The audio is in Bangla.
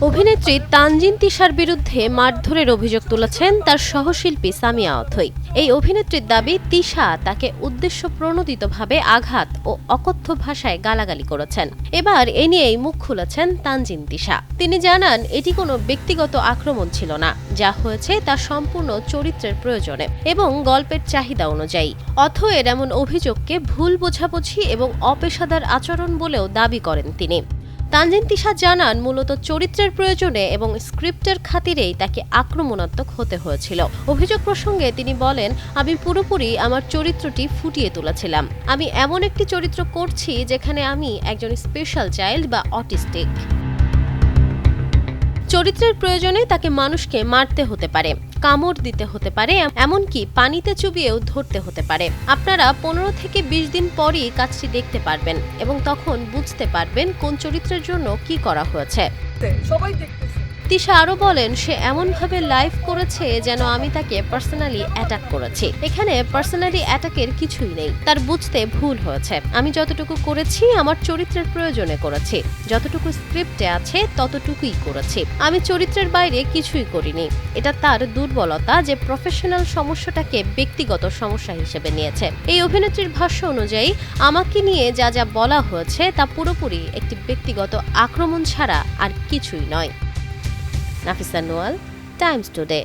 অভিনেত্রী তানজিন তিশার বিরুদ্ধে মারধরের অভিযোগ তুলেছেন তার সহশিল্পী সামিয়া অথই। এই অভিনেত্রীর দাবি, তিশা তাকে উদ্দেশ্যপ্রণোদিতভাবে আঘাত ও অকথ্য ভাষায় গালাগালি করেছেন। এবার এ নিয়েই মুখ খুলেছেন তানজিন তিশা। তিনি জানান, এটি কোনো ব্যক্তিগত আক্রমণ ছিল না, যা হয়েছে তা সম্পূর্ণ চরিত্রের প্রয়োজনে এবং গল্পের চাহিদা অনুযায়ী। অথয়ের এমন অভিযোগকে ভুল বোঝাবুঝি এবং অপেশাদার আচরণ বলেও দাবি করেন তিনি। তানজিন তিশা জানান, মূলত চরিত্রের প্রয়োজনে এবং স্ক্রিপ্টের খাতিরেই তাকে আক্রমণাত্মক হতে হয়েছিল। অভিযোগ প্রসঙ্গে তিনি বলেন, আমি পুরোপুরি আমার চরিত্রটি ফুটিয়ে তুলেছিলাম। আমি এমন একটি চরিত্র করছি যেখানে আমি একজন স্পেশাল চাইল্ড বা অটিস্টিক। চরিত্রের প্রয়োজনে তাকে মানুষকে মারতে হতে পারে, কামড় দিতে হতে পারে, এমনকি পানিতে চুবিয়েও ধরতে হতে পারে। আপনারা 15 থেকে 20 দিন পরই কাজটি দেখতে পারবেন এবং তখন বুঝতে পারবেন কোন চরিত্রের জন্য কি করা হয়েছে। সবাই দেখতেছে। তিশা আরো বলেন, সে এমনভাবে লাইভ করেছে যেন আমি তাকে পার্সোনালি অ্যাটাক করেছি। এখানে পার্সোনালি অ্যাটাকের কিছুই নেই। তার বুঝতে ভুল হয়েছে। আমি যতটুকু করেছি আমার চরিত্রের প্রয়োজনে করেছি, যতটুকু স্ক্রিপ্টে আছে ততটুকুই করেছি। আমি চরিত্রের বাইরে কিছুই করিনি। এটা তার দুর্বলতা যে প্রফেশনাল সমস্যাটাকে ব্যক্তিগত সমস্যা হিসেবে নিয়েছে। এই অভিনেত্রীর ভাষ্য অনুযায়ী, আমাকে নিয়ে যা যা বলা হয়েছে তা পুরোপুরি একটি ব্যক্তিগত আক্রমণ ছাড়া আর কিছুই নয়। Nafisa Nawal, Times today.